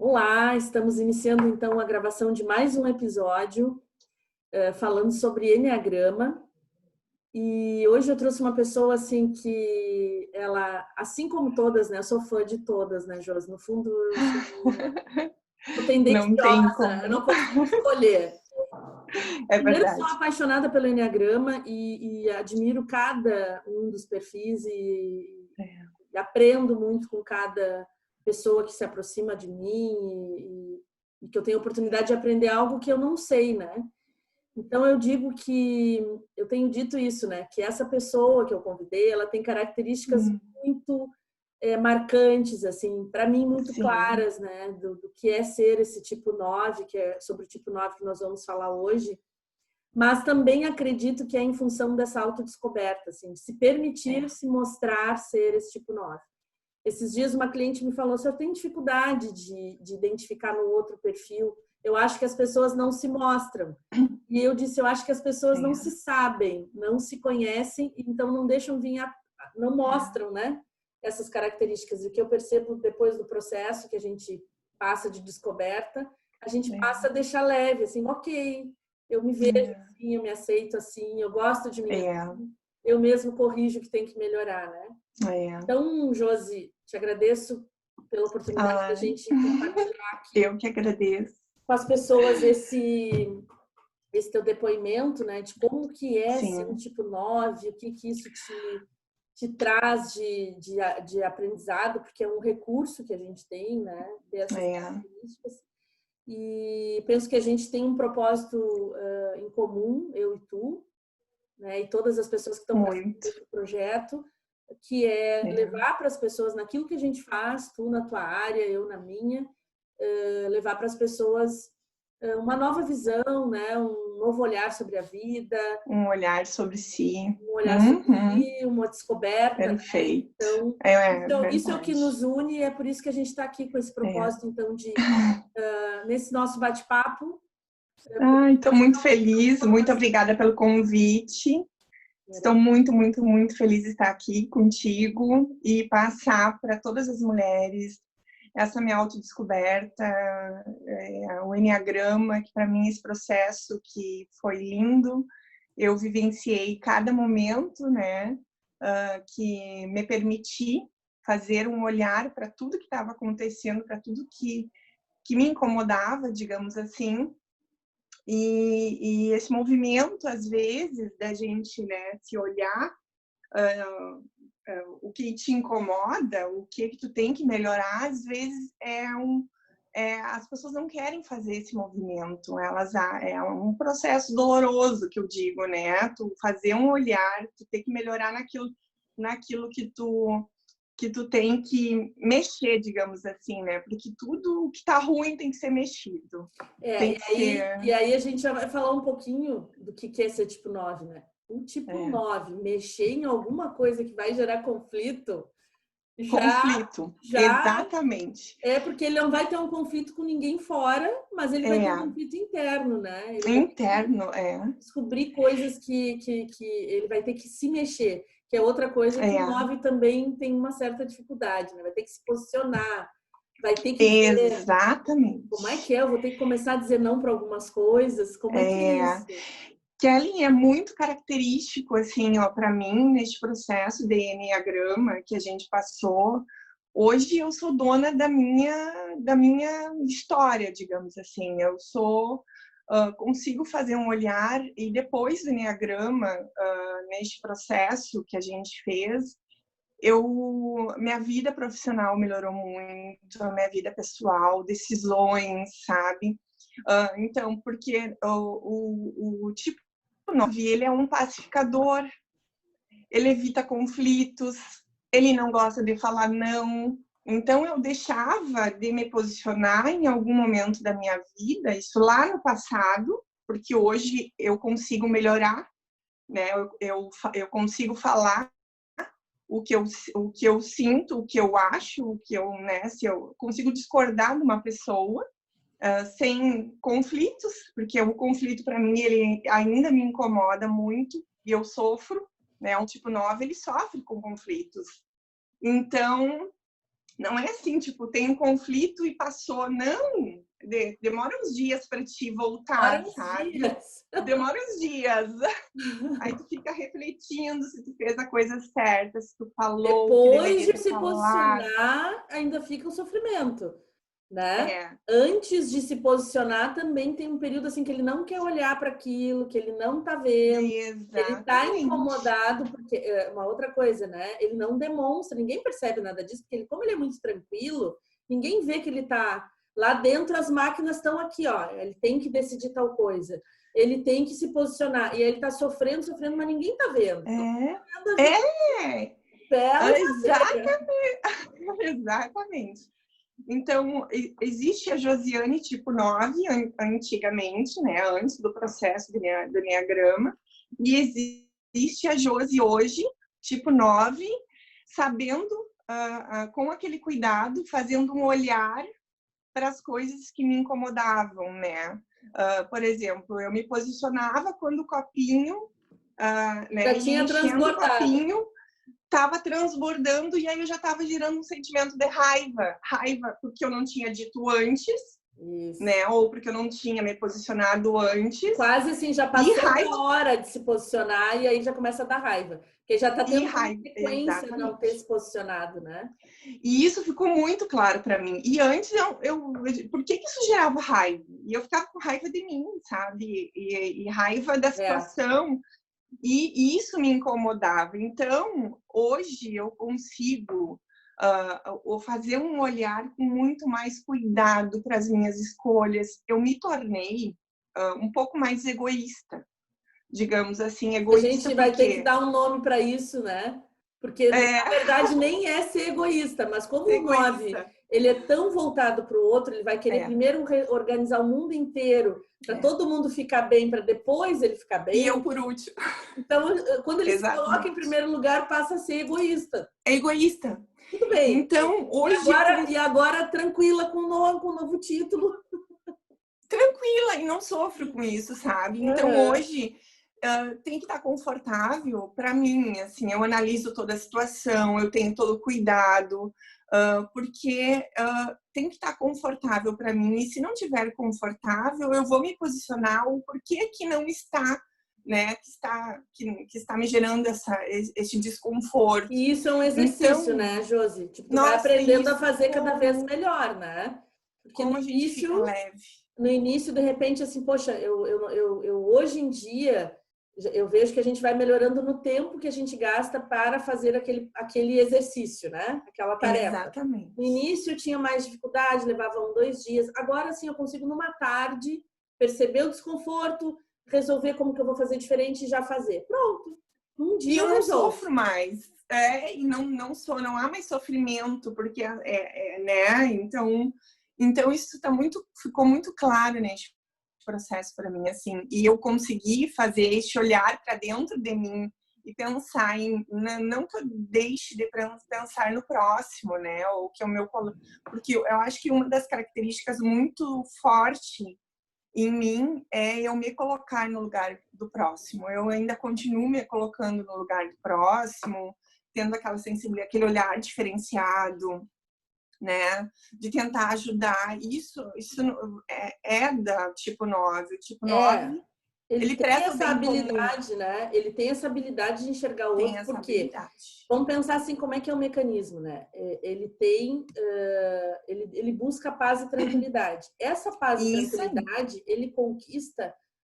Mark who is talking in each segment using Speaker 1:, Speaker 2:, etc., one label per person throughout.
Speaker 1: Olá, estamos iniciando então a gravação de mais um episódio falando sobre enneagrama. E hoje eu trouxe uma pessoa assim que ela, assim como todas, né? Eu sou fã de todas, né, Josi? No fundo, sou
Speaker 2: Não tem
Speaker 1: tendenciosa, eu
Speaker 2: como.
Speaker 1: não consigo escolher.
Speaker 2: É
Speaker 1: Primeiro, sou
Speaker 2: verdade.
Speaker 1: apaixonada pelo enneagrama e admiro cada um dos perfis e aprendo muito com cada pessoa que se aproxima de mim e que eu tenho a oportunidade de aprender algo que eu não sei, né? Então eu digo que eu tenho dito isso, né? Que essa pessoa que eu convidei, ela tem características muito marcantes, assim, para mim muito
Speaker 2: Sim,
Speaker 1: claras, né? Do que é ser esse tipo 9, que é sobre o tipo 9 que nós vamos falar hoje. Mas também acredito que é em função dessa autodescoberta, assim, de se permitir se mostrar ser esse tipo 9. Esses dias uma cliente me falou, se eu tenho dificuldade de identificar no outro perfil, eu acho que as pessoas não se mostram. E eu disse, eu acho que as pessoas não se sabem, não se conhecem, então não deixam vir, não mostram, né? Essas características. E o que eu percebo depois do processo que a gente passa de descoberta, a gente passa a deixar leve, assim, ok, eu me vejo assim, eu me aceito assim, eu gosto de mim assim, eu mesmo corrijo o que tem que melhorar, né? Então, Josi, te agradeço pela oportunidade da gente compartilhar aqui
Speaker 2: eu que agradeço.
Speaker 1: com as pessoas esse teu depoimento, né, de como que é ser um
Speaker 2: Sim,
Speaker 1: tipo 9, o que isso te traz de aprendizado, porque é um recurso que a gente tem, né, ter essas características. E penso que a gente tem um propósito em comum, eu e tu, né, e todas as pessoas que estão participando
Speaker 2: muito.
Speaker 1: desse projeto, que é levar para as pessoas naquilo que a gente faz, tu na tua área, eu na minha, levar para as pessoas uma nova visão, né, um novo olhar sobre a vida,
Speaker 2: Um olhar sobre si.
Speaker 1: um olhar sobre si, uma descoberta, né?
Speaker 2: Perfeito.
Speaker 1: Então,
Speaker 2: É
Speaker 1: isso é o que
Speaker 2: verdade.
Speaker 1: nos une e é por isso que a gente está aqui com esse propósito, então, de nesse nosso bate-papo,
Speaker 2: Ai, estou muito feliz, muito obrigada pelo convite. Estou muito, muito, muito feliz de estar aqui contigo e passar para todas as mulheres essa minha autodescoberta, o enneagrama, que para mim esse processo que foi lindo, eu vivenciei cada momento, né, que me permiti fazer um olhar para tudo que estava acontecendo, para tudo que me incomodava, digamos assim, e esse movimento, às vezes, da gente, né, se olhar, o que te incomoda, o que tu tem que melhorar, às vezes as pessoas não querem fazer esse movimento, é um processo doloroso, que eu digo, né? Tu fazer um olhar, tu tem que melhorar naquilo que tu tem que mexer, digamos assim, né? Porque tudo que tá ruim tem que ser mexido. Tem que
Speaker 1: e
Speaker 2: ser...
Speaker 1: aí a gente já vai falar um pouquinho do que é ser tipo 9, né? O tipo 9, mexer em alguma coisa que vai gerar conflito,
Speaker 2: Conflito,
Speaker 1: já
Speaker 2: exatamente.
Speaker 1: é porque ele não vai ter um conflito com ninguém fora, mas ele vai ter um
Speaker 2: É,
Speaker 1: conflito interno, né? Ele vai ter
Speaker 2: interno,
Speaker 1: que descobrir coisas que ele vai ter que se mexer, que é outra coisa que o 9 também tem uma certa dificuldade, né? Vai ter que se posicionar, vai ter que ver como é
Speaker 2: exatamente.
Speaker 1: que é, eu vou ter que começar a dizer não para algumas coisas, como é que é
Speaker 2: É,
Speaker 1: isso?
Speaker 2: Kelly, é muito característico, assim, ó, para mim, neste processo de enneagrama que a gente passou. Hoje eu sou dona da minha história, digamos assim. Eu sou consigo fazer um olhar e depois do enneagrama, neste processo que a gente fez, minha vida profissional melhorou muito, a minha vida pessoal, decisões, sabe? Então, porque o tipo 9, ele é um pacificador, ele evita conflitos, ele não gosta de falar não. Então, eu deixava de me posicionar em algum momento da minha vida, isso lá no passado, porque hoje eu consigo melhorar, né? Eu consigo falar o que eu sinto, o que eu acho, o que eu, né, se eu consigo discordar de uma pessoa sem conflitos, porque o conflito para mim ele ainda me incomoda muito e eu sofro, né? Um tipo 9 ele sofre com conflitos. Então, Não é assim, tipo, tem um conflito e passou. Não! Demora uns dias para te voltar, sabe?
Speaker 1: Dias.
Speaker 2: Demora uns dias. Aí tu fica refletindo se tu fez a coisa certa, se tu falou o que
Speaker 1: Depois
Speaker 2: deveria
Speaker 1: de
Speaker 2: ter
Speaker 1: se
Speaker 2: falado.
Speaker 1: posicionar, ainda fica o sofrimento, né?
Speaker 2: É,
Speaker 1: Antes de se posicionar, também tem um período assim que ele não quer olhar para aquilo, que ele não tá vendo, que ele tá
Speaker 2: exatamente.
Speaker 1: incomodado, porque uma outra coisa, né? Ele não demonstra, ninguém percebe nada disso, porque ele, como ele é muito tranquilo, ninguém vê que ele tá lá dentro, as máquinas estão aqui, ó. Ele tem que decidir tal coisa. Ele tem que se posicionar. E aí ele tá sofrendo, sofrendo, mas ninguém tá vendo. Não
Speaker 2: É,
Speaker 1: tá vendo a gente
Speaker 2: é,
Speaker 1: bela cadeira.
Speaker 2: exatamente. Exatamente. Então, existe a Josiane tipo 9, antigamente, né, antes do processo do Enneagrama, e existe a Josi hoje, tipo 9, sabendo, com aquele cuidado, fazendo um olhar para as coisas que me incomodavam, né? Por exemplo, eu me posicionava quando o copinho,
Speaker 1: Já
Speaker 2: né, ia
Speaker 1: tinha
Speaker 2: enchendo o
Speaker 1: transbordado.
Speaker 2: copinho, estava transbordando e aí eu já estava gerando um sentimento de raiva porque eu não tinha dito antes,
Speaker 1: Isso.
Speaker 2: né? Ou porque eu não tinha me posicionado antes.
Speaker 1: Quase assim, já
Speaker 2: E
Speaker 1: passou
Speaker 2: raiva,
Speaker 1: da hora de se posicionar e aí já começa a dar raiva. Porque já está
Speaker 2: e
Speaker 1: tendo
Speaker 2: raiva,
Speaker 1: consequência não ter
Speaker 2: exatamente.
Speaker 1: se posicionado, né?
Speaker 2: E isso ficou muito claro para mim. E antes por que isso gerava raiva? E eu ficava com raiva de mim, sabe? E raiva da
Speaker 1: É.
Speaker 2: situação. E isso me incomodava. Então, hoje eu consigo fazer um olhar com muito mais cuidado para as minhas escolhas. Eu me tornei um pouco mais egoísta, digamos assim.
Speaker 1: A
Speaker 2: Egoísta
Speaker 1: gente vai ter que
Speaker 2: porque
Speaker 1: dar um nome para isso, né? Porque,
Speaker 2: é
Speaker 1: na verdade, nem é ser egoísta, mas como o 9
Speaker 2: egoísta.
Speaker 1: ele é tão voltado para o outro, ele vai querer
Speaker 2: É,
Speaker 1: primeiro organizar o mundo inteiro para
Speaker 2: é.
Speaker 1: todo mundo ficar bem, para depois ele ficar
Speaker 2: E eu
Speaker 1: bem.
Speaker 2: por último.
Speaker 1: Então, quando ele se coloca em
Speaker 2: Exatamente.
Speaker 1: primeiro lugar, passa a ser egoísta.
Speaker 2: É egoísta.
Speaker 1: Tudo bem.
Speaker 2: Então,
Speaker 1: E
Speaker 2: hoje eu
Speaker 1: agora, e agora tranquila com o novo título.
Speaker 2: tranquila e não sofro com isso, sabe? Então
Speaker 1: Uhum.
Speaker 2: hoje tem que estar confortável para mim, assim, eu analiso toda a situação, eu tenho todo o cuidado, porque tem que estar confortável para mim e se não tiver confortável, eu vou me posicionar o porquê que não está, né, que está me gerando esse desconforto.
Speaker 1: E isso é um exercício,
Speaker 2: Então,
Speaker 1: né, Josi? Tipo, tu vai
Speaker 2: nossa,
Speaker 1: aprendendo a
Speaker 2: isso
Speaker 1: fazer cada vez melhor, né? Porque
Speaker 2: como a gente fica leve.
Speaker 1: no início, de repente, assim, poxa, eu hoje em dia, eu vejo que a gente vai melhorando no tempo que a gente gasta para fazer aquele exercício, né? Aquela tarefa. No
Speaker 2: Exatamente.
Speaker 1: início eu tinha mais dificuldade, levava 2 dias. Agora, sim, eu consigo numa tarde perceber o desconforto, resolver como que eu vou fazer diferente e já fazer. Pronto. Um
Speaker 2: E
Speaker 1: dia
Speaker 2: eu
Speaker 1: eu
Speaker 2: não
Speaker 1: resolvo.
Speaker 2: sofro mais. E não há mais sofrimento, porque né? Então isso ficou muito claro nesse processo para mim, assim. E eu consegui fazer esse olhar para dentro de mim e pensar não que eu deixe de pensar no próximo, né? Ou que é o meu, porque eu acho que uma das características muito forte em mim é eu me colocar no lugar do próximo. Eu ainda continuo me colocando no lugar do próximo, tendo aquela sensibilidade, aquele olhar diferenciado, né? De tentar ajudar. Isso é da tipo 9. O tipo
Speaker 1: É,
Speaker 2: 9,
Speaker 1: ele
Speaker 2: ele
Speaker 1: tem
Speaker 2: preza o
Speaker 1: essa
Speaker 2: bem comum,
Speaker 1: habilidade, né? Ele tem essa habilidade de enxergar o
Speaker 2: tem
Speaker 1: outro,
Speaker 2: essa
Speaker 1: porque
Speaker 2: habilidade.
Speaker 1: vamos pensar assim, como é que é o mecanismo, né? Ele tem, ele busca paz e tranquilidade. Essa paz e
Speaker 2: Isso aí.
Speaker 1: tranquilidade ele conquista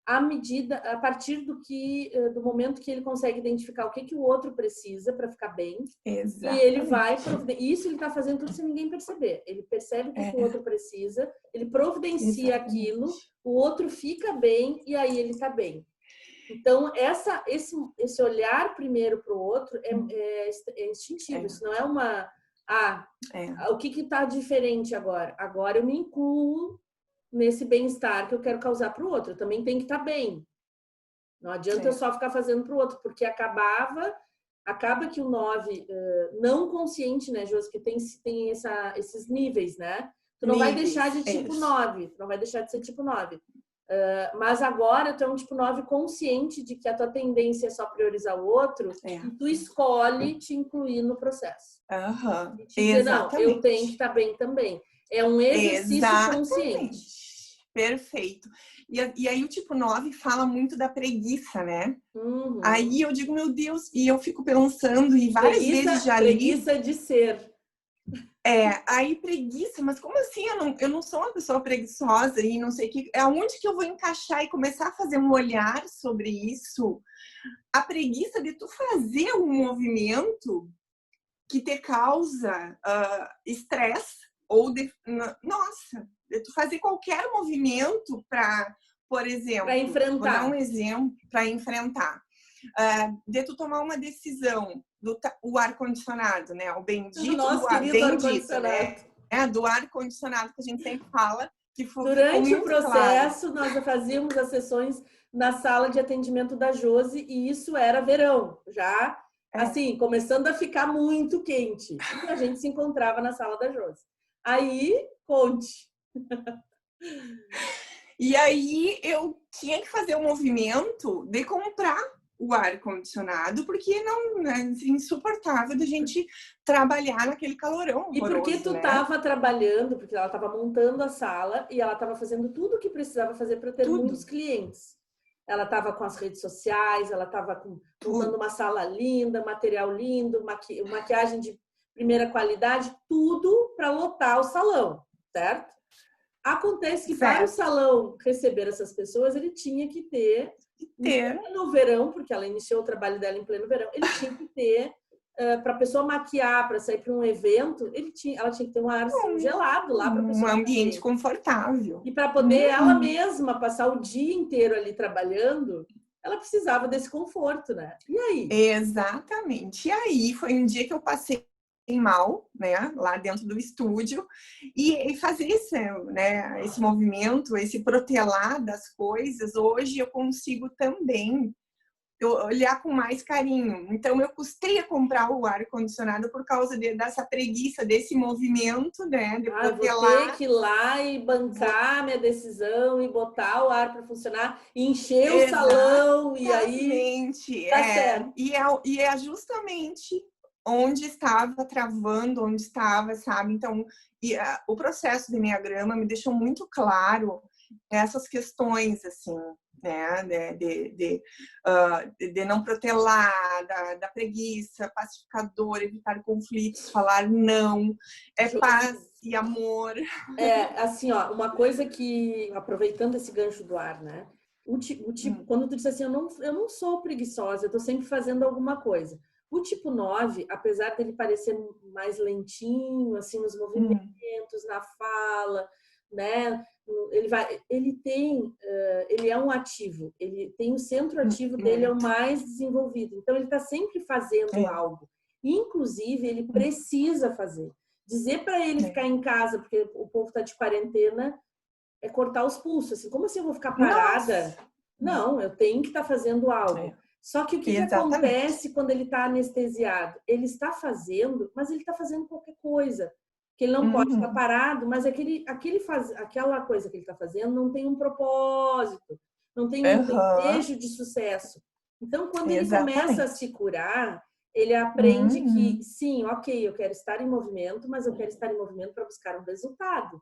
Speaker 1: à medida, a partir do momento que ele consegue identificar o que que o outro precisa para ficar bem. E ele vai
Speaker 2: Exatamente.
Speaker 1: isso ele está fazendo tudo sem ninguém perceber. Ele percebe o que, que o
Speaker 2: É,
Speaker 1: outro precisa, ele providencia aquilo,
Speaker 2: exatamente.
Speaker 1: o outro fica bem e aí ele está bem. Então, esse olhar primeiro para o outro é instintivo.
Speaker 2: É,
Speaker 1: Isso não é uma. Ah,
Speaker 2: é,
Speaker 1: o que está diferente agora? Agora eu me incluo nesse bem-estar que eu quero causar para o outro. Eu também tenho que estar bem. Não adianta eu
Speaker 2: é.
Speaker 1: só ficar fazendo para o outro, porque acaba que o 9 não consciente, né, Josi, que tem esses níveis, né? Tu não vai deixar
Speaker 2: Níveis,
Speaker 1: de
Speaker 2: é
Speaker 1: tipo
Speaker 2: isso.
Speaker 1: 9, tu não vai deixar de ser tipo 9. Mas agora tu é um tipo 9 consciente de que a tua tendência é só priorizar o outro e tu escolhe te incluir no processo. E te dizer, não, eu tenho que estar bem também. É um exercício consciente.
Speaker 2: Perfeito. E aí o tipo 9 fala muito da preguiça, né? Aí eu digo, meu Deus, e eu fico pensando, e várias vezes já li...
Speaker 1: Preguiça de ser.
Speaker 2: Aí preguiça, mas como assim? Eu não sou uma pessoa preguiçosa e não sei que. Aonde que eu vou encaixar e começar a fazer um olhar sobre isso? A preguiça de tu fazer um movimento que te causa estresse ou nossa, de tu fazer qualquer movimento para, por exemplo,
Speaker 1: para enfrentar.
Speaker 2: Vou dar um exemplo para enfrentar. De tu tomar uma decisão o ar-condicionado, né? O bendito
Speaker 1: Nosso querido ar-condicionado.
Speaker 2: Né? Do ar-condicionado que a gente sempre fala. Que
Speaker 1: Durante o processo, nós fazíamos as sessões na sala de atendimento da Josi e isso era verão, já assim, começando a ficar muito quente. E a gente se encontrava na sala da Josi. Aí, conte.
Speaker 2: E aí eu tinha que fazer um movimento de comprar o ar-condicionado, porque não é insuportável da gente trabalhar naquele calorão horroroso,
Speaker 1: e porque tu estava trabalhando, porque ela estava montando a sala e ela estava fazendo tudo o que precisava fazer para ter muitos clientes. Ela estava com as redes sociais, ela estava montando uma sala linda, material lindo, maquiagem de primeira qualidade, tudo para lotar o salão, certo? Acontece que para o salão receber essas pessoas, ele tinha que ter no verão, porque ela iniciou o trabalho dela em pleno verão, ele tinha que ter, para a pessoa maquiar, para sair para um evento, ela tinha que ter um ar gelado lá para a pessoa.
Speaker 2: Um ambiente confortável.
Speaker 1: E para poder ela mesma passar o dia inteiro ali trabalhando, ela precisava desse conforto, né? E aí?
Speaker 2: Exatamente. E aí foi um dia que eu passei mal, né, lá dentro do estúdio e fazer esse movimento, esse protelar das coisas, hoje eu consigo também olhar com mais carinho. Então eu custei a comprar o ar-condicionado por causa dessa preguiça, desse movimento, né, de protelar.
Speaker 1: Vou ter que ir lá e bancar minha decisão e botar o ar para funcionar, encher o salão e aí tá certo.
Speaker 2: E é justamente onde estava travando, onde estava, sabe? Então, o processo do Enneagrama me deixou muito claro essas questões, assim, né? De não protelar, da preguiça, pacificador, evitar conflitos, falar não, paz e amor.
Speaker 1: Assim, ó, uma coisa que, aproveitando esse gancho do ar, né? O tipo, quando tu disse assim, eu não sou preguiçosa, eu tô sempre fazendo alguma coisa. O tipo 9, apesar dele parecer mais lentinho, assim, nos movimentos, na fala, né? Ele é um ativo, ele tem o centro ativo dele é o mais desenvolvido. Então, ele está sempre fazendo algo. Inclusive, ele precisa fazer. Dizer para ele ficar em casa, porque o povo está de quarentena, é cortar os pulsos. Assim, como assim eu vou ficar parada? Nossa. Não, eu tenho que estar fazendo algo. Só que o que acontece quando ele está anestesiado? Ele está fazendo, mas ele está fazendo qualquer coisa. Que ele não pode estar parado, mas aquela coisa que ele está fazendo não tem um propósito, não tem um desejo de sucesso. Então, quando ele começa a se curar, ele aprende que, sim, ok, eu quero estar em movimento, mas eu quero estar em movimento para buscar um resultado.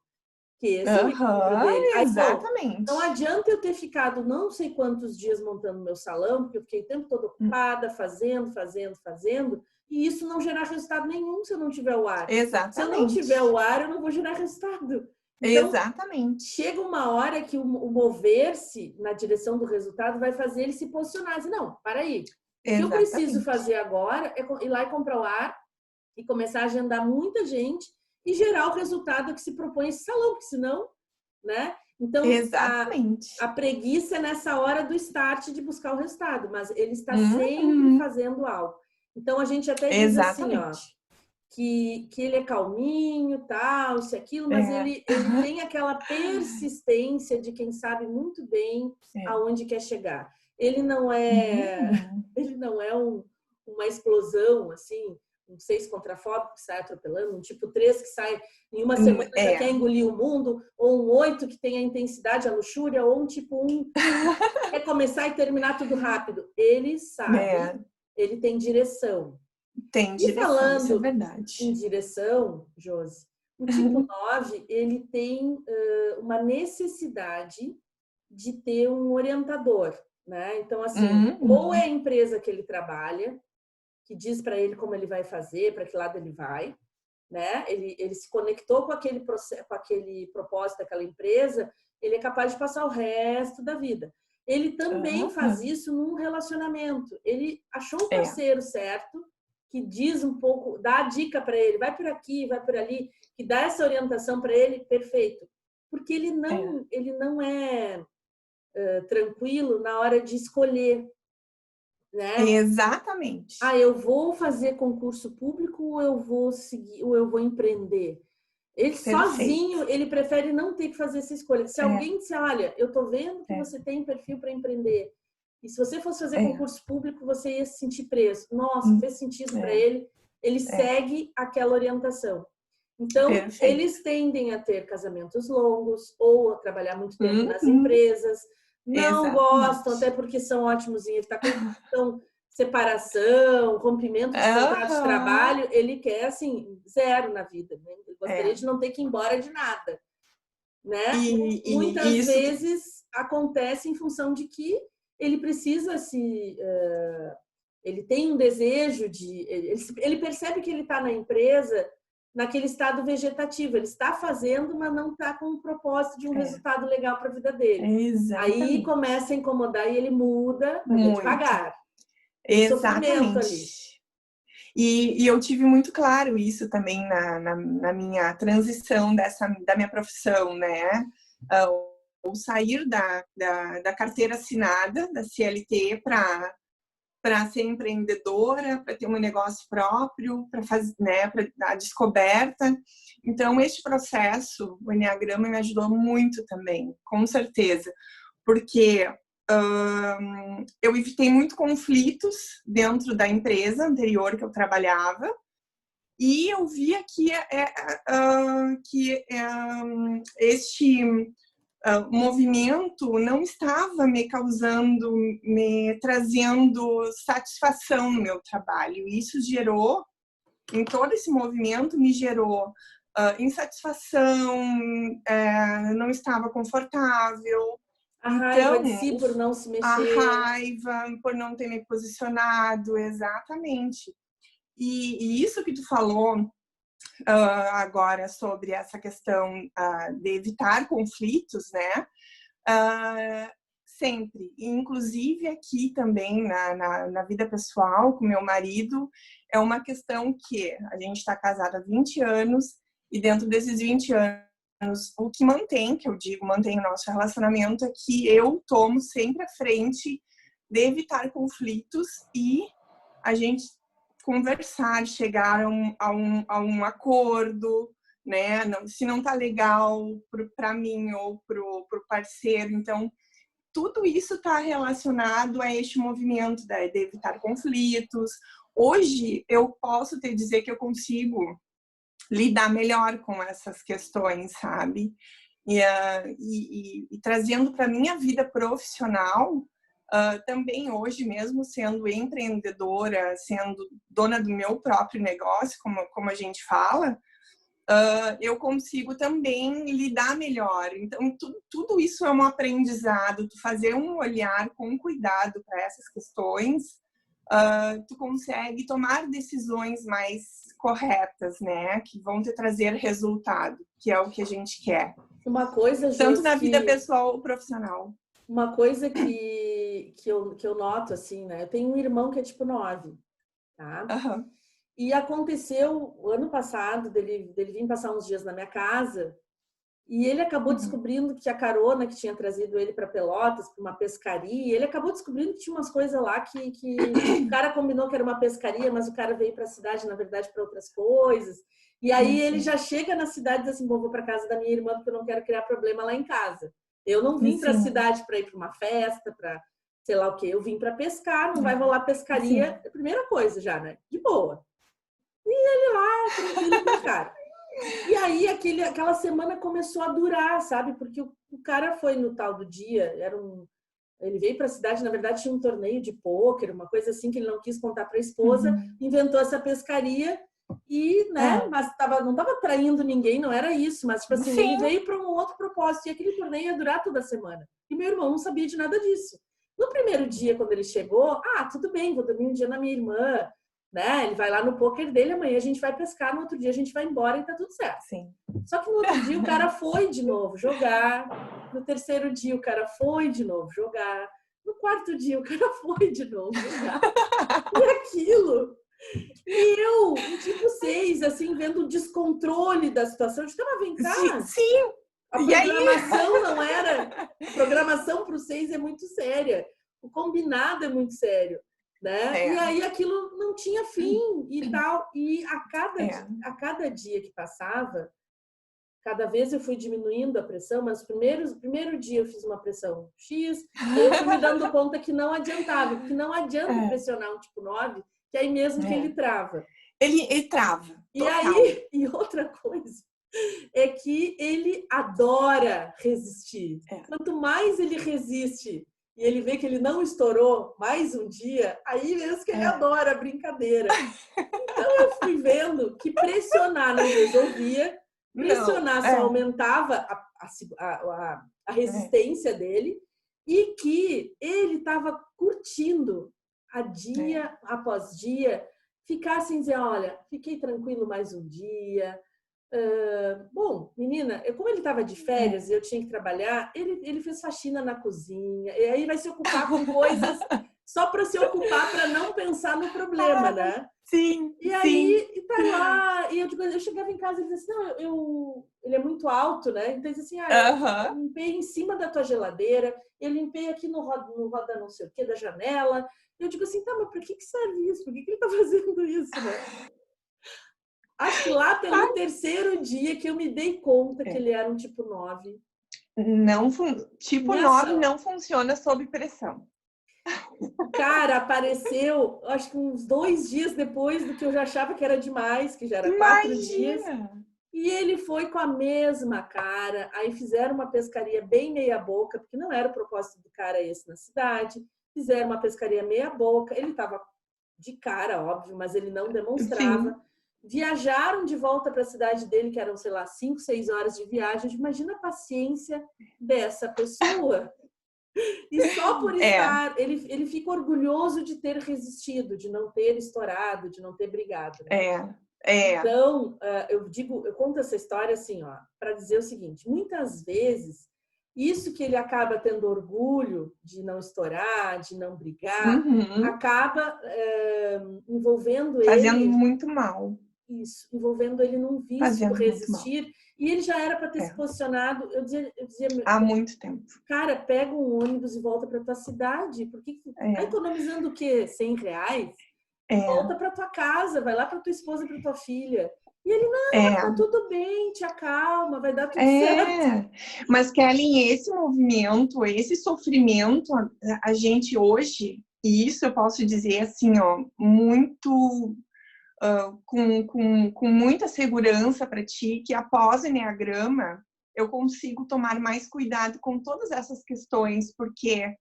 Speaker 1: Que esse é o equilíbrio dele. Aí,
Speaker 2: exatamente.
Speaker 1: Não adianta eu ter ficado não sei quantos dias montando meu salão, porque eu fiquei o tempo todo ocupada, fazendo, e isso não gerar resultado nenhum se eu não tiver o ar.
Speaker 2: Exatamente.
Speaker 1: Se eu não tiver o ar, eu não vou gerar resultado. Então,
Speaker 2: exatamente.
Speaker 1: Chega uma hora que o mover-se na direção do resultado vai fazer ele se posicionar. Dizer, não, para aí. O que eu preciso fazer agora é ir lá e comprar o ar e começar a agendar muita gente e gerar o resultado que se propõe esse salão, porque senão, né? Então, a preguiça é nessa hora do start de buscar o resultado, mas ele está sempre fazendo algo. Então, a gente até diz assim, ó, que ele é calminho, tal, isso e aquilo, mas ele tem aquela persistência de quem sabe muito bem aonde quer chegar. Ele não é uma explosão, assim, um 6 contrafóbico que sai atropelando, um tipo 3 que sai em uma semana já quer engolir o mundo, ou um 8 que tem a intensidade, a luxúria, ou um tipo 1 que quer começar e terminar tudo rápido. Ele sabe, ele tem direção.
Speaker 2: Tem
Speaker 1: E
Speaker 2: direção,
Speaker 1: falando
Speaker 2: isso é verdade.
Speaker 1: em direção, Josi, o tipo 9, ele tem uma necessidade de ter um orientador, né? Então, assim, ou é a empresa que ele trabalha, que diz para ele como ele vai fazer, para que lado ele vai, né? Ele se conectou com aquele processo, com aquele propósito daquela empresa, ele é capaz de passar o resto da vida. Ele também faz isso num relacionamento. Ele achou o parceiro certo, que diz um pouco, dá a dica para ele, vai por aqui, vai por ali, que dá essa orientação para ele, perfeito. Porque ele não é tranquilo na hora de escolher, né?
Speaker 2: Exatamente.
Speaker 1: Eu vou fazer concurso público ou eu vou seguir, ou eu vou empreender? Ele sozinho, ele prefere não ter que fazer essa escolha. Se alguém disser, olha, eu tô vendo que você tem perfil para empreender, e se você fosse fazer concurso público, você ia se sentir preso. Nossa, fez sentido para ele. Ele segue aquela orientação. Então, eles tendem a ter casamentos longos ou a trabalhar muito tempo nas empresas. Não gostam, até porque são ótimos em evitar confusão, separação, rompimento de contratos de trabalho. Ele quer, assim, 0 na vida. Né? Ele gostaria de não ter que ir embora de nada. Né? Muitas vezes acontece em função de que ele precisa ele tem um desejo de... Ele percebe que ele está na empresa naquele estado vegetativo. Ele está fazendo, mas não está com o propósito de um resultado legal para a vida dele.
Speaker 2: Exatamente.
Speaker 1: Aí começa a incomodar e ele muda, mas é devagar. Tem sofrimento ali.
Speaker 2: E eu tive muito claro isso também na minha transição da minha profissão, né? O sair da carteira assinada, da CLT, para ser empreendedora, para ter um negócio próprio, para fazer, né, para dar descoberta. Então, este processo, o Enneagrama, me ajudou muito também, com certeza, porque eu evitei muito conflitos dentro da empresa anterior que eu trabalhava, e eu via que este movimento não estava me trazendo satisfação no meu trabalho. Isso gerou, em todo esse movimento, me gerou insatisfação, não estava confortável.
Speaker 1: A raiva de si por não se mexer.
Speaker 2: A raiva por não ter me posicionado, exatamente. E isso que tu falou agora sobre essa questão de evitar conflitos, né? Sempre. Inclusive aqui também na vida pessoal com meu marido, é uma questão que a gente está casada há 20 anos e dentro desses 20 anos, o que mantém, que eu digo, mantém o nosso relacionamento é que eu tomo sempre a frente de evitar conflitos e a gente conversar, chegar a um acordo, né? Se não tá legal para mim ou pro parceiro, então tudo isso está relacionado a este movimento de evitar conflitos. Hoje eu posso te dizer que eu consigo lidar melhor com essas questões, sabe? E trazendo para minha vida profissional, também hoje mesmo sendo empreendedora, sendo dona do meu próprio negócio, como a gente fala, eu consigo também lidar melhor. Então, tudo isso é um aprendizado, tu fazer um olhar com cuidado para essas questões, tu consegue tomar decisões mais corretas, né? Que vão te trazer resultado, que é o que a gente quer.
Speaker 1: Uma coisa,
Speaker 2: tanto na vida pessoal ou profissional.
Speaker 1: Uma coisa que eu noto, assim, né? Eu tenho um irmão que é tipo 9, tá?
Speaker 2: Uhum.
Speaker 1: E aconteceu o ano passado dele vir passar uns dias na minha casa e ele acabou descobrindo que a carona que tinha trazido ele para Pelotas, para uma pescaria, ele acabou descobrindo que tinha umas coisas lá que o cara combinou que era uma pescaria, mas o cara veio para a cidade, na verdade, para outras coisas. E aí ele já chega na cidade e diz assim, bom, vou para casa da minha irmã porque eu não quero criar problema lá em casa. Eu não vim para a cidade para ir para uma festa, para sei lá o quê. Eu vim para pescar, não vai rolar pescaria. É a primeira coisa já, né? De boa. tranquilo com o cara. E aí, aquela semana começou a durar, sabe? Porque o cara foi no tal do dia, ele veio para a cidade, na verdade, tinha um torneio de pôquer, uma coisa assim que ele não quis contar para a esposa, inventou essa pescaria e, né, mas não estava traindo ninguém, não era isso, mas, tipo assim, ele veio para um outro propósito e aquele torneio ia durar toda a semana. E meu irmão não sabia de nada disso. No primeiro dia, quando ele chegou, tudo bem, vou dormir um dia na minha irmã, né? Ele vai lá no pôquer dele, amanhã a gente vai pescar, no outro dia a gente vai embora e tá tudo certo.
Speaker 2: Sim.
Speaker 1: Só que no outro dia o cara foi de novo jogar, no terceiro dia o cara foi de novo jogar, no quarto dia o cara foi de novo jogar. E aquilo. E eu, tipo 6, assim, vendo o descontrole da situação, de vem cá.
Speaker 2: Sim.
Speaker 1: A programação não era... A programação para o 6 é muito séria. O combinado é muito sério. Né? E aí aquilo não tinha fim e tal. E a cada dia que passava, cada vez eu fui diminuindo a pressão, mas primeiro dia eu fiz uma pressão X, eu fui me dando conta que não adiantava, porque não adianta pressionar um tipo 9, que aí mesmo que ele trava.
Speaker 2: Ele trava.
Speaker 1: E aí, e outra coisa, é que ele adora resistir. Quanto mais ele resiste e ele vê que ele não estourou mais um dia, aí mesmo que ele adora a brincadeira. Então eu fui vendo que pressionar não resolvia, pressionar só aumentava a resistência dele e que ele estava curtindo a dia após dia, ficar assim, dizer, olha, fiquei tranquilo mais um dia. Bom, menina, como ele estava de férias e eu tinha que trabalhar, ele fez faxina na cozinha, e aí vai se ocupar com coisas só para se ocupar, para não pensar no problema, né?
Speaker 2: Sim.
Speaker 1: E aí, e tá lá, e eu chegava em casa e ele dizia assim, não, ele é muito alto, né? Então ele dizia assim, eu limpei em cima da tua geladeira, eu limpei aqui no roda não sei o que da janela. E eu digo assim, tá, mas para que serve isso? Por que ele tá fazendo isso, né? Acho que lá pelo terceiro dia que eu me dei conta que ele era um tipo 9.
Speaker 2: Tipo 9 não funciona sob pressão.
Speaker 1: O cara apareceu, acho que uns 2 dias depois do que eu já achava que era demais, que já era 4 dias. E ele foi com a mesma cara. Aí fizeram uma pescaria bem meia boca, porque não era o propósito do cara esse na cidade. Fizeram uma pescaria meia boca. Ele estava de cara, óbvio, mas ele não demonstrava. Sim. Viajaram de volta para a cidade dele, que eram, sei lá, 5, 6 horas de viagem. Imagina a paciência dessa pessoa. E só por estar, ele fica orgulhoso de ter resistido, de não ter estourado, de não ter brigado. Né? Então, eu conto essa história assim, ó, para dizer o seguinte: muitas vezes, isso que ele acaba tendo orgulho de não estourar, de não brigar, acaba envolvendo
Speaker 2: fazendo
Speaker 1: ele...
Speaker 2: muito mal.
Speaker 1: Isso, envolvendo ele num vício do resistir. E ele já era para ter se posicionado, eu dizia
Speaker 2: há muito tempo.
Speaker 1: Cara, pega um ônibus e volta para tua cidade. Por que tá economizando o quê? R$100? Volta para tua casa, vai lá para tua esposa e para tua filha. E ele, não, tá tudo bem, te acalma, vai dar tudo certo.
Speaker 2: Mas, Kelly, esse movimento, esse sofrimento, a gente hoje, e isso eu posso dizer assim, ó, muito... com muita segurança para ti, que após o Enneagrama eu consigo tomar mais cuidado com todas essas questões, porque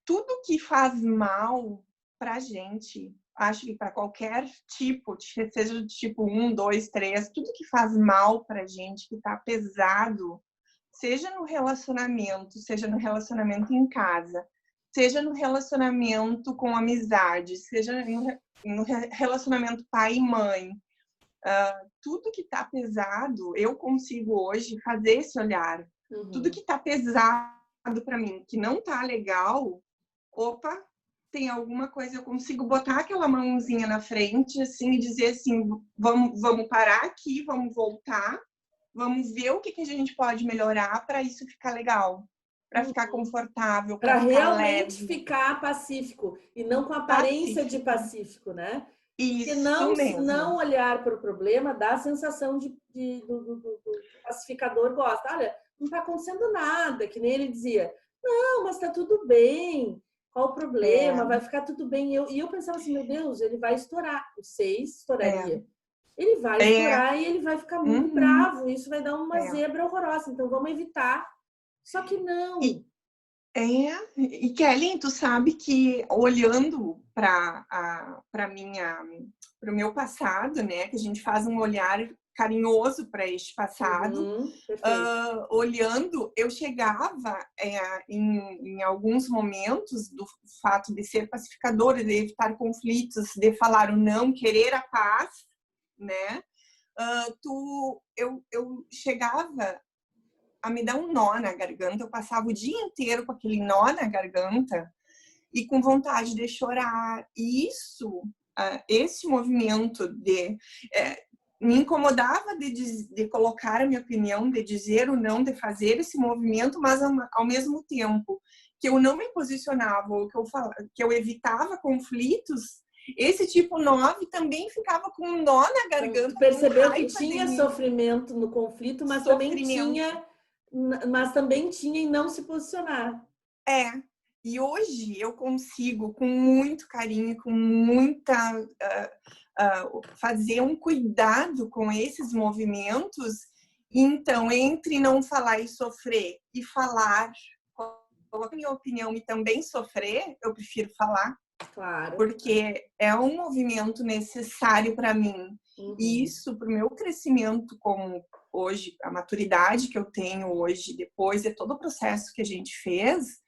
Speaker 2: tudo que faz mal para gente, acho que para qualquer tipo, seja de tipo 1, 2, 3, tudo que faz mal para gente, que está pesado, seja no relacionamento em casa, seja no relacionamento com amizade, seja no relacionamento pai e mãe, tudo que está pesado, eu consigo hoje fazer esse olhar. Tudo que está pesado para mim, que não está legal, opa, tem alguma coisa, eu consigo botar aquela mãozinha na frente assim e dizer assim, vamos parar aqui, vamos voltar, vamos ver o que a gente pode melhorar para isso ficar legal. Para ficar confortável,
Speaker 1: para realmente
Speaker 2: leve.
Speaker 1: Ficar pacífico e não com aparência de pacífico, né?
Speaker 2: Isso,
Speaker 1: porque não olhar para o problema dá a sensação do pacificador gosta. Olha, não está acontecendo nada, que nem ele dizia. Não, mas está tudo bem. qual o problema? Vai ficar tudo bem. E eu pensava assim, meu Deus, ele vai estourar. O 6 estouraria. Ele vai estourar e ele vai ficar muito bravo. Isso vai dar uma zebra horrorosa. Então, vamos evitar. Só que não.
Speaker 2: E Kelly, tu sabe que olhando para o meu passado, né, que a gente faz um olhar carinhoso para este passado, olhando, eu chegava em alguns momentos do fato de ser pacificadora, de evitar conflitos, de falar o não, querer a paz, né? Eu chegava a me dar um nó na garganta, eu passava o dia inteiro com aquele nó na garganta e com vontade de chorar. E isso, esse movimento me incomodava de colocar a minha opinião, de dizer o não, de fazer esse movimento, mas ao mesmo tempo que eu não me posicionava ou que eu evitava conflitos, esse tipo 9 também ficava com um nó na garganta.
Speaker 1: Tu percebeu que tinha sofrimento no conflito, mas também tinha em não se posicionar.
Speaker 2: E hoje eu consigo, com muito carinho, com muita... fazer um cuidado com esses movimentos. Então, entre não falar e sofrer e falar, colocar minha opinião e também sofrer, eu prefiro falar.
Speaker 1: Claro.
Speaker 2: Porque é um movimento necessário para mim. E isso, para o meu crescimento como hoje, a maturidade que eu tenho hoje, depois de todo o processo que a gente fez,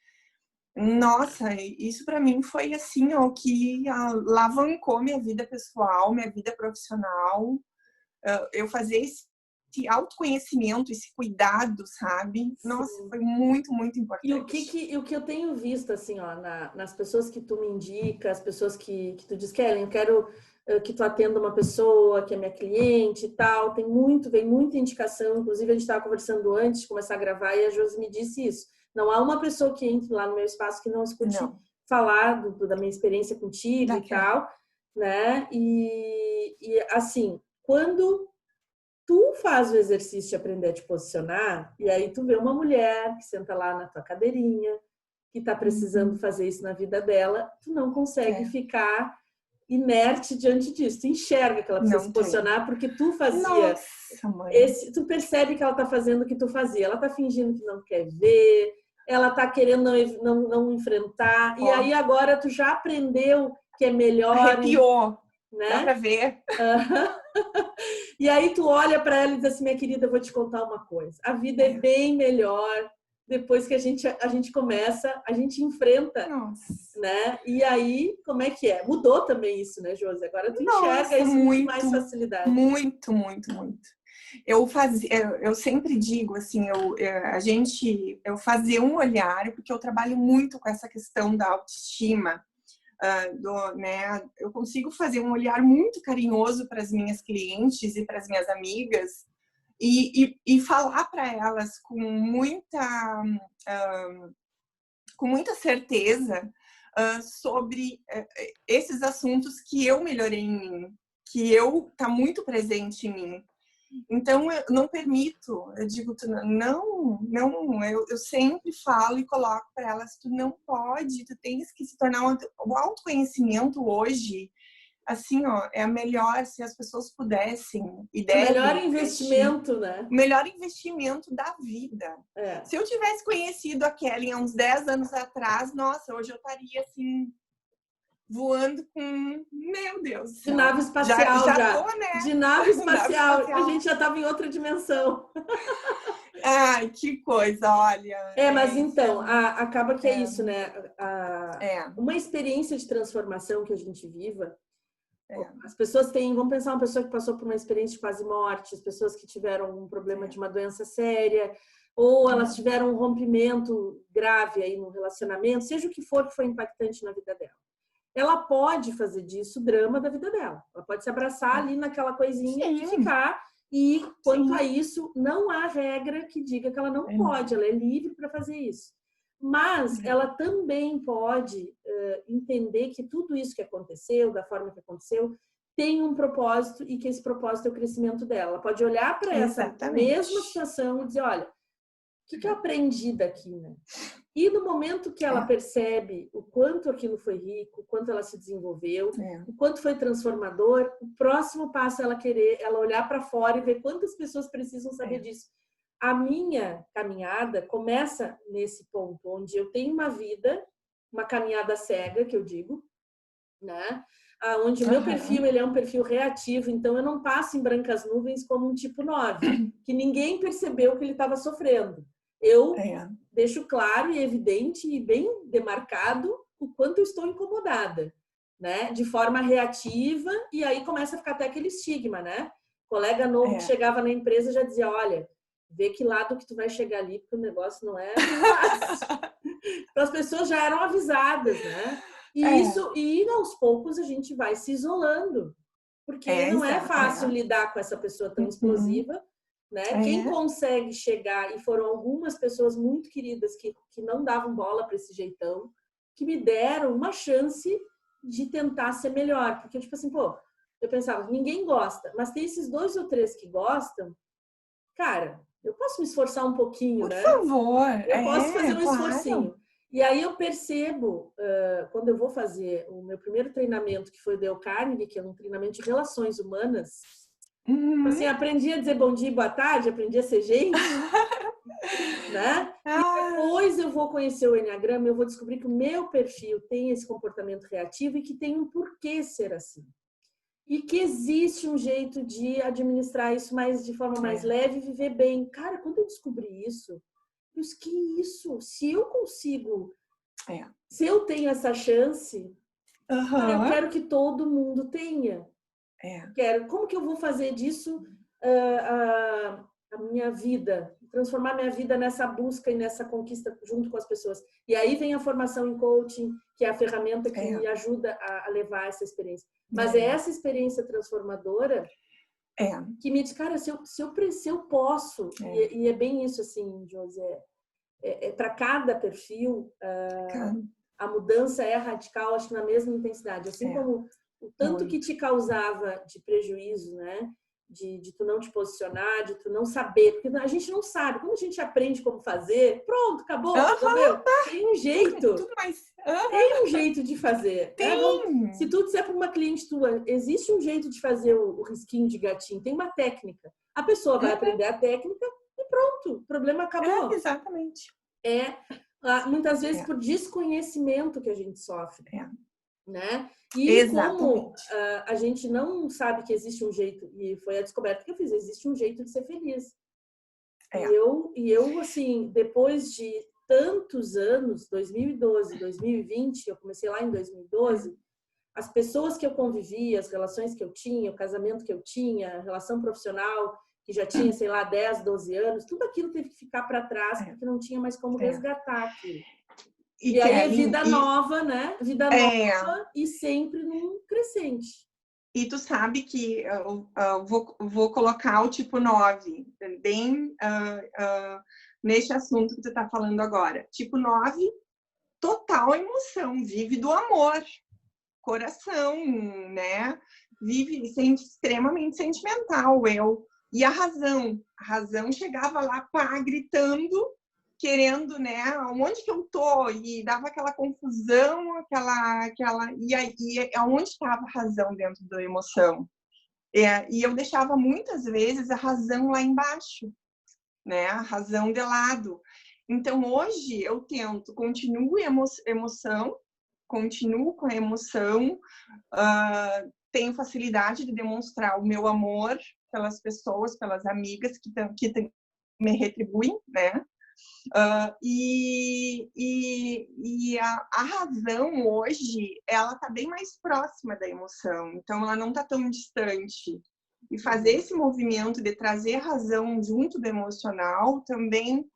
Speaker 2: nossa, isso para mim foi assim, o que alavancou minha vida pessoal, minha vida profissional. Eu fazer esse autoconhecimento, esse cuidado, sabe? Nossa, foi muito, muito importante.
Speaker 1: E o que eu tenho visto, assim, ó, nas pessoas que tu me indica, as pessoas que tu diz, Kellen, eu quero que tu atenda uma pessoa que é minha cliente e tal, vem muita indicação, inclusive a gente estava conversando antes de começar a gravar e a Josi me disse isso. Não há uma pessoa que entre lá no meu espaço que não escute falar da minha experiência contigo e tal, né? E assim, quando tu faz o exercício de aprender a te posicionar, e aí tu vê uma mulher que senta lá na tua cadeirinha, que tá precisando fazer isso na vida dela, tu não consegue ficar inerte diante disso. Tu enxerga que ela precisa se posicionar porque tu fazia. Tu percebe que ela tá fazendo o que tu fazia. Ela tá fingindo que não quer ver, ela tá querendo não enfrentar. E aí agora tu já aprendeu que é melhor.
Speaker 2: Arrepiou.
Speaker 1: Né?
Speaker 2: Dá pra ver.
Speaker 1: E aí tu olha para ela e diz assim, minha querida, eu vou te contar uma coisa. A vida é bem melhor depois que a gente começa, a gente enfrenta, né? E aí, como é que é? Mudou também isso, né, Josi? Agora tu enxerga isso com muito mais facilidade.
Speaker 2: Muito, muito, muito. Eu sempre digo assim, eu fazer um olhar, porque eu trabalho muito com essa questão da autoestima. Eu consigo fazer um olhar muito carinhoso para as minhas clientes e para as minhas amigas e falar para elas com muita certeza sobre esses assuntos que eu melhorei em mim, que tá muito presente em mim. Então, eu não permito, eu digo, eu sempre falo e coloco para elas, tu não pode, tu tens que se tornar o autoconhecimento hoje, assim, é melhor se as pessoas pudessem e devem.
Speaker 1: O melhor investimento, né?
Speaker 2: O melhor investimento da vida. Se eu tivesse conhecido a Kelly há uns 10 anos atrás, nossa, hoje eu estaria assim, voando com... Meu Deus do céu.
Speaker 1: De nave espacial já.
Speaker 2: Tô, né?
Speaker 1: De nave espacial. A gente já estava em outra dimensão.
Speaker 2: Ai, que coisa, olha.
Speaker 1: Mas então, acaba que é isso, né? Uma experiência de transformação que a gente viva, as pessoas vamos pensar uma pessoa que passou por uma experiência de quase morte, as pessoas que tiveram um problema de uma doença séria, ou elas tiveram um rompimento grave aí no relacionamento, seja o que for que foi impactante na vida dela. Ela pode fazer disso o drama da vida dela. Ela pode se abraçar ali naquela coisinha e ficar. E quanto a isso, não há regra que diga que ela não pode. Ela é livre para fazer isso. Mas ela também pode entender que tudo isso que aconteceu, da forma que aconteceu, tem um propósito e que esse propósito é o crescimento dela. Ela pode olhar para essa mesma situação e dizer, olha, que eu aprendi daqui, né? E no momento que ela percebe o quanto aquilo foi rico, o quanto ela se desenvolveu, o quanto foi transformador, o próximo passo é ela olhar para fora e ver quantas pessoas precisam saber disso. A minha caminhada começa nesse ponto, onde eu tenho uma vida, uma caminhada cega, que eu digo, né? Onde o meu perfil ele é um perfil reativo, então eu não passo em brancas nuvens como um tipo 9, que ninguém percebeu que ele estava sofrendo. Eu deixo claro e evidente e bem demarcado o quanto eu estou incomodada, né? De forma reativa, e aí começa a ficar até aquele estigma, né? Colega novo que chegava na empresa já dizia, olha, vê que lado que tu vai chegar ali, porque o negócio não é fácil. Então as pessoas já eram avisadas, né? E aos poucos a gente vai se isolando, porque não é fácil lidar com essa pessoa tão explosiva, né? Quem consegue chegar, e foram algumas pessoas muito queridas que não davam bola para esse jeitão, que me deram uma chance de tentar ser melhor, porque tipo assim, pô, eu pensava, ninguém gosta, mas tem esses 2 ou 3 que gostam, cara, eu posso me esforçar um pouquinho,
Speaker 2: Por
Speaker 1: né?
Speaker 2: favor.
Speaker 1: Eu posso fazer um esforcinho. E aí eu percebo, quando eu vou fazer o meu primeiro treinamento, que foi o Dale Carnegie, que é um treinamento de relações humanas, assim, aprendi a dizer bom dia e boa tarde, aprendi a ser gente, né? E depois eu vou conhecer o Enneagrama, eu vou descobrir que o meu perfil tem esse comportamento reativo e que tem um porquê ser assim. E que existe um jeito de administrar isso de forma mais leve e viver bem. Cara, quando eu descobri isso, eu disse, que isso? Se eu consigo, se eu tenho essa chance, eu quero que todo mundo tenha. Como que eu vou fazer disso a minha vida, transformar minha vida nessa busca e nessa conquista junto com as pessoas. E aí vem a formação em coaching, que é a ferramenta que me ajuda a levar essa experiência. Mas é essa experiência transformadora que me diz, cara, se eu posso, e é bem isso assim, José, para cada perfil, a mudança é radical, acho que na mesma intensidade. Assim como o tanto que te causava de prejuízo, né? De tu não te posicionar, de tu não saber, porque a gente não sabe. Quando a gente aprende como fazer, pronto, acabou, resolveu. Tem um jeito. Tem um jeito de fazer. Né? Se tu disser para uma cliente tua, existe um jeito de fazer o risquinho de gatinho, tem uma técnica. A pessoa vai aprender a técnica e pronto, o problema acabou.
Speaker 2: Exatamente.
Speaker 1: Muitas vezes por desconhecimento que a gente sofre. Né? E como a gente não sabe que existe um jeito, e foi a descoberta que eu fiz, existe um jeito de ser feliz. E eu, assim, depois de tantos anos, 2012, 2020, eu comecei lá em 2012, as pessoas que eu convivia, as relações que eu tinha, o casamento que eu tinha, a relação profissional, que já tinha, sei lá, 10, 12 anos, tudo aquilo teve que ficar para trás, porque não tinha mais como resgatar aquilo. E aí é vida nova, né? Vida nova e sempre num crescente.
Speaker 2: E tu sabe que eu vou colocar o tipo 9, bem neste assunto que tu tá falando agora. Tipo 9, total emoção, vive do amor, coração, né? Vive extremamente sentimental, E a razão chegava lá, pá, gritando, querendo, né, onde que eu tô? E dava aquela confusão, e aí, aonde estava a razão dentro da emoção? E eu deixava muitas vezes a razão lá embaixo, né, a razão de lado. Então, hoje eu tento, continuo com a emoção, tenho facilidade de demonstrar o meu amor pelas pessoas, pelas amigas que me retribuem, né? A razão hoje, ela está bem mais próxima da emoção, então ela não está tão distante. E fazer esse movimento de trazer a razão junto do emocional também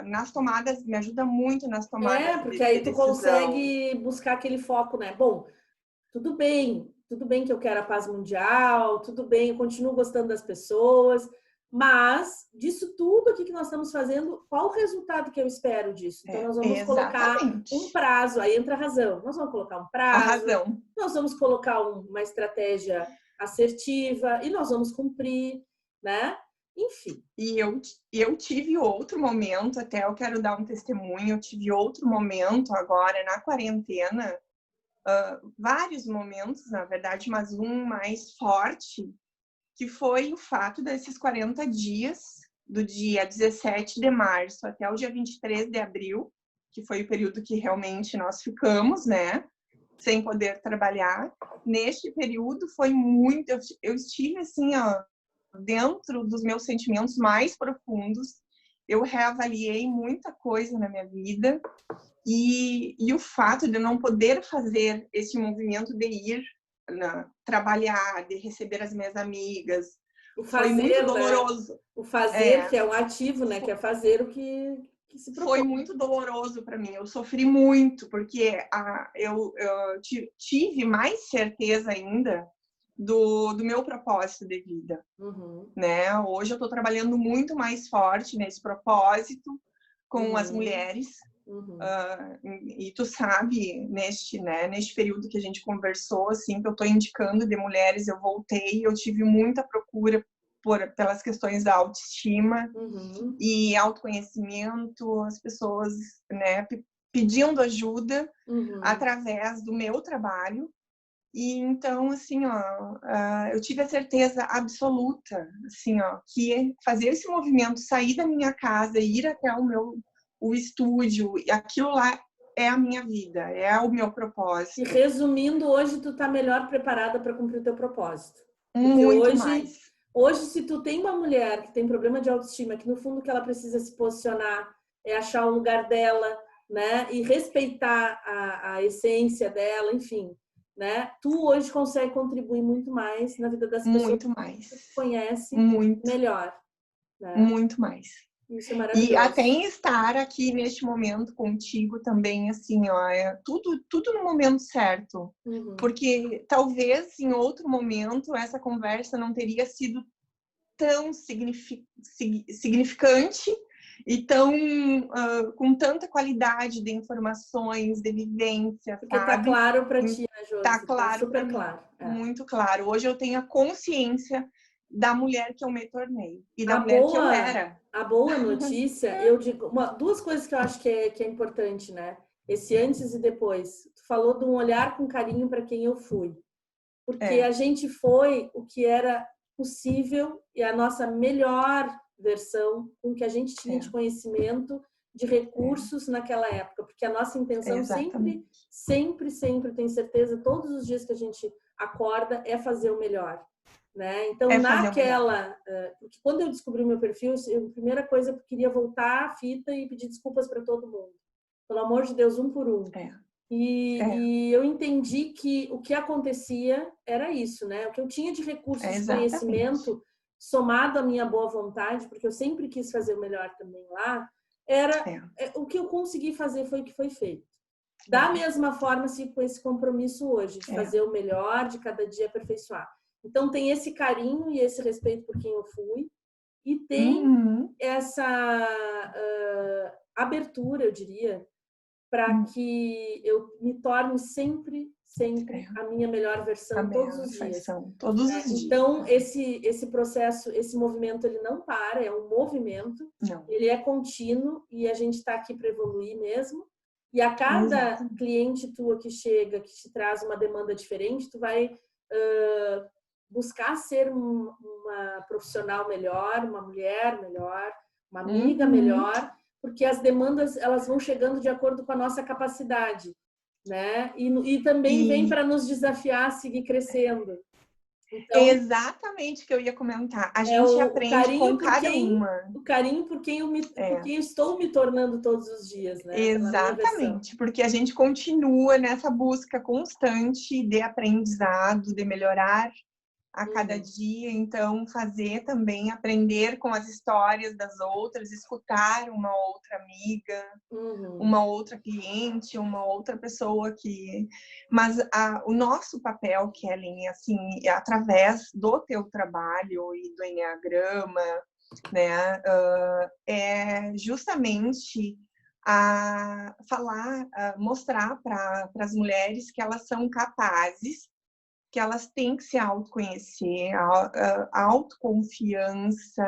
Speaker 2: nas tomadas, me ajuda muito nas tomadas
Speaker 1: porque
Speaker 2: de
Speaker 1: aí tu
Speaker 2: decisão.
Speaker 1: consegue buscar aquele foco, né? Bom, tudo bem que eu quero a paz mundial, tudo bem, eu continuo gostando das pessoas, mas disso tudo aqui que nós estamos fazendo, qual o resultado que eu espero disso? Então, nós vamos colocar um prazo, aí entra a razão. Nós vamos colocar um prazo, nós vamos colocar uma estratégia assertiva e nós vamos cumprir, né? enfim.
Speaker 2: E eu tive outro momento, até eu quero dar um testemunho, eu tive outro momento agora na quarentena, vários momentos, na verdade, mas um mais forte, que foi o fato desses 40 dias, do dia 17 de março até o dia 23 de abril, que foi o período que realmente nós ficamos, né, sem poder trabalhar. Neste período foi muito, eu estive assim, ó, dentro dos meus sentimentos mais profundos, eu reavaliei muita coisa na minha vida, e o fato de eu não poder fazer esse movimento de ir trabalhar, de receber as minhas amigas,
Speaker 1: O
Speaker 2: foi muito
Speaker 1: fazer, né?
Speaker 2: doloroso.
Speaker 1: O fazer, que é um ativo, né? Que é fazer o que se propõe.
Speaker 2: Foi muito doloroso para mim. Eu sofri muito, porque eu tive mais certeza ainda do meu propósito de vida.
Speaker 1: Uhum.
Speaker 2: Né? Hoje eu estou trabalhando muito mais forte nesse propósito com as mulheres.
Speaker 1: Uhum.
Speaker 2: E tu sabe, neste período que a gente conversou, assim, que eu estou indicando de mulheres, eu voltei, eu tive muita procura pelas questões da autoestima e autoconhecimento, as pessoas, né, pedindo ajuda através do meu trabalho. E então, assim, ó, eu tive a certeza absoluta, assim, ó, que fazer esse movimento, sair da minha casa, ir até o estúdio, e aquilo lá é a minha vida, é o meu propósito.
Speaker 1: E resumindo, hoje tu tá melhor preparada para cumprir o teu propósito. Porque
Speaker 2: Muito mais.
Speaker 1: Hoje, se tu tem uma mulher que tem problema de autoestima, que no fundo que ela precisa se posicionar é achar o lugar dela, né? E respeitar a essência dela, enfim, né? Tu hoje consegue contribuir muito mais na vida das pessoas
Speaker 2: Muito mais.
Speaker 1: que tu conhece
Speaker 2: muito,
Speaker 1: melhor, né?
Speaker 2: Muito mais.
Speaker 1: Isso é maravilhoso.
Speaker 2: E até em estar aqui neste momento contigo também, assim, ó, é tudo no momento certo. Porque talvez em outro momento essa conversa não teria sido tão significante e tão com tanta qualidade de informações, de vivência,
Speaker 1: porque
Speaker 2: sabe?
Speaker 1: Tá claro para ti, né, Josi?
Speaker 2: Tá claro,
Speaker 1: super
Speaker 2: para mim.
Speaker 1: Claro.
Speaker 2: Muito claro. Hoje eu tenho a consciência da mulher que eu me tornei e da mulher que eu era.
Speaker 1: A boa notícia, eu digo, duas coisas que eu acho que é importante, né? Esse antes e depois. Tu falou de um olhar com carinho para quem eu fui. Porque a gente foi o que era possível e a nossa melhor versão com o que a gente tinha de conhecimento, de recursos naquela época. Porque a nossa intenção sempre, tenho certeza, todos os dias que a gente acorda é fazer o melhor. Né? Então, porque quando eu descobri meu perfil, a primeira coisa eu queria voltar a fita e pedir desculpas para todo mundo. Pelo amor de Deus, um por um. E eu entendi que o que acontecia era isso, né? O que eu tinha de recursos de conhecimento, somado à minha boa vontade, porque eu sempre quis fazer o melhor também lá, o que eu consegui fazer foi o que foi feito. Da mesma forma, com esse compromisso hoje, de fazer o melhor, de cada dia aperfeiçoar. Então, tem esse carinho e esse respeito por quem eu fui, e tem essa abertura, eu diria, para que eu me torne sempre a minha melhor versão todos os dias. Então, esse processo, esse movimento, ele não para, é um movimento, ele é contínuo e a gente está aqui para evoluir mesmo. E a cada cliente tua que chega, que te traz uma demanda diferente, tu vai buscar ser uma profissional melhor, uma mulher melhor, uma amiga melhor, porque as demandas elas vão chegando de acordo com a nossa capacidade, né? E também vem para nos desafiar a seguir crescendo. Então,
Speaker 2: é exatamente o que eu ia comentar. A gente aprende com cada uma.
Speaker 1: O carinho por quem eu estou me tornando todos os dias, né?
Speaker 2: Exatamente, porque a gente continua nessa busca constante de aprendizado, de melhorar a cada dia. Então, fazer também, aprender com as histórias das outras, escutar uma outra amiga, uma outra cliente, uma outra pessoa que... Mas o nosso papel, Kellen, assim, através do teu trabalho e do Enneagrama, né, é justamente mostrar para as mulheres que elas são capazes que elas têm que se autoconhecer, a autoconfiança,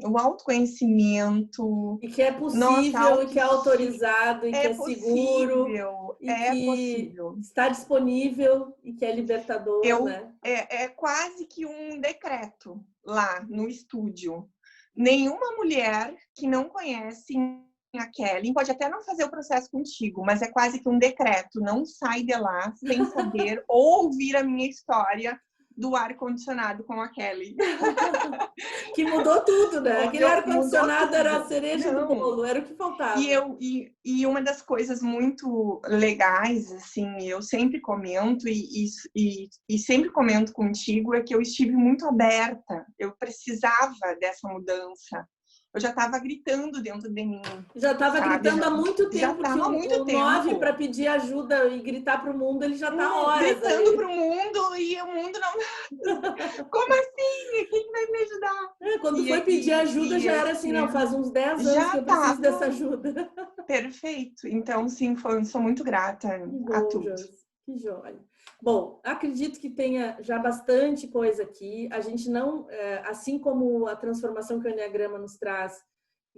Speaker 2: o autoconhecimento.
Speaker 1: E que é
Speaker 2: Nossa,
Speaker 1: possível, e que é autorizado, e que é seguro, e
Speaker 2: é
Speaker 1: que
Speaker 2: possível.
Speaker 1: está disponível, e que é libertador, né?
Speaker 2: É quase que um decreto lá no estúdio. Nenhuma mulher que não conhece a Kelly pode até não fazer o processo contigo, mas é quase que um decreto. Não sai de lá sem saber ou ouvir a minha história do ar-condicionado com a Kelly.
Speaker 1: Que mudou tudo, né? Aquele ar-condicionado era a cereja do
Speaker 2: Não.
Speaker 1: bolo, era o que faltava.
Speaker 2: E uma das coisas muito legais, assim, eu sempre comento e sempre comento contigo, é que eu estive muito aberta. Eu precisava dessa mudança. Eu já estava gritando dentro de mim.
Speaker 1: Já estava gritando há muito
Speaker 2: Já
Speaker 1: tempo
Speaker 2: estava há muito
Speaker 1: o 9
Speaker 2: tempo.
Speaker 1: para pedir ajuda e gritar para o mundo, ele já está horas
Speaker 2: gritando
Speaker 1: aí.
Speaker 2: para o mundo e o mundo não... Como assim? Quem vai me ajudar?
Speaker 1: Quando foi pedir ajuda já era assim, não, faz uns 10 anos que eu preciso dessa ajuda.
Speaker 2: Perfeito. Então, sim, sou muito grata a tudo.
Speaker 1: Josi, que joia. Bom, acredito que tenha já bastante coisa aqui. A gente não, assim como a transformação que o Enneagrama nos traz,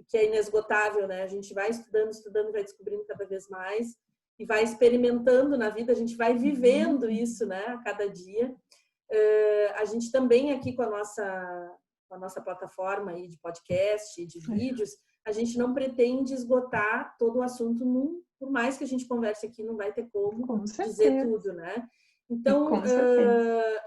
Speaker 1: que é inesgotável, né? A gente vai estudando, vai descobrindo cada vez mais e vai experimentando na vida, a gente vai vivendo isso, né? A cada dia. A gente também aqui com a nossa plataforma aí de podcast, de vídeos, a gente não pretende esgotar todo o assunto por mais que a gente converse aqui, não vai ter como dizer tudo, né? Então,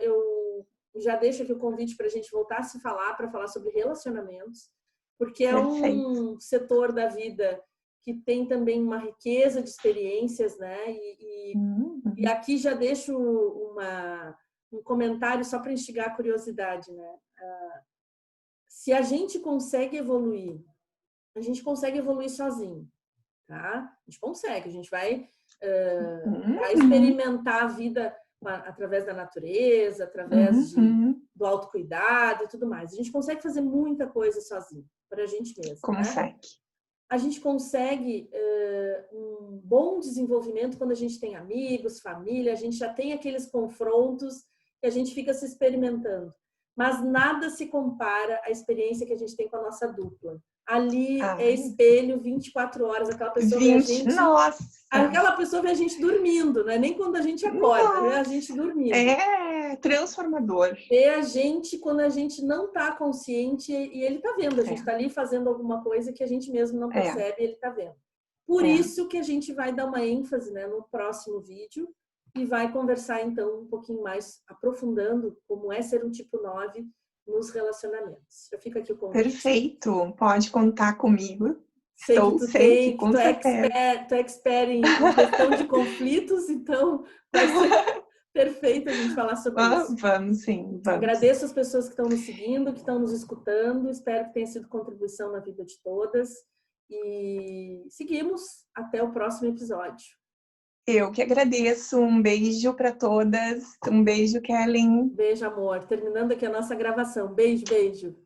Speaker 1: eu já deixo aqui o convite para a gente voltar a se falar, para falar sobre relacionamentos, porque é um setor da vida que tem também uma riqueza de experiências, né? E aqui já deixo um comentário só para instigar a curiosidade, né? Se a gente consegue evoluir, a gente consegue evoluir sozinho, tá? A gente consegue, a gente vai experimentar a vida através da natureza, através do autocuidado e tudo mais. A gente consegue fazer muita coisa sozinho, para a gente mesmo.
Speaker 2: Consegue.
Speaker 1: Né? A gente consegue um bom desenvolvimento quando a gente tem amigos, família, a gente já tem aqueles confrontos que a gente fica se experimentando. Mas nada se compara à experiência que a gente tem com a nossa dupla. Ali é espelho 24 horas, aquela pessoa vê a gente...
Speaker 2: Nossa!
Speaker 1: Aquela pessoa vê a gente dormindo, não é nem quando a gente acorda, vê a gente dormindo.
Speaker 2: É transformador.
Speaker 1: Vê a gente quando a gente não está consciente e ele está vendo. A gente está ali fazendo alguma coisa que a gente mesmo não percebe e ele está vendo. Por isso que a gente vai dar uma ênfase, né, no próximo vídeo e vai conversar então um pouquinho mais, aprofundando como é ser um tipo 9 nos relacionamentos. Eu fico aqui com o convite.
Speaker 2: Perfeito, pode contar comigo.
Speaker 1: Sei que tu tem, que tu é expert em questão de conflitos, então vai ser perfeito a gente falar sobre isso.
Speaker 2: Vamos sim, vamos.
Speaker 1: Agradeço as pessoas que estão nos seguindo, que estão nos escutando, espero que tenha sido contribuição na vida de todas e seguimos até o próximo episódio.
Speaker 2: Eu que agradeço, um beijo para todas, um beijo, Kelly.
Speaker 1: Beijo, amor. Terminando aqui a nossa gravação. Beijo, beijo.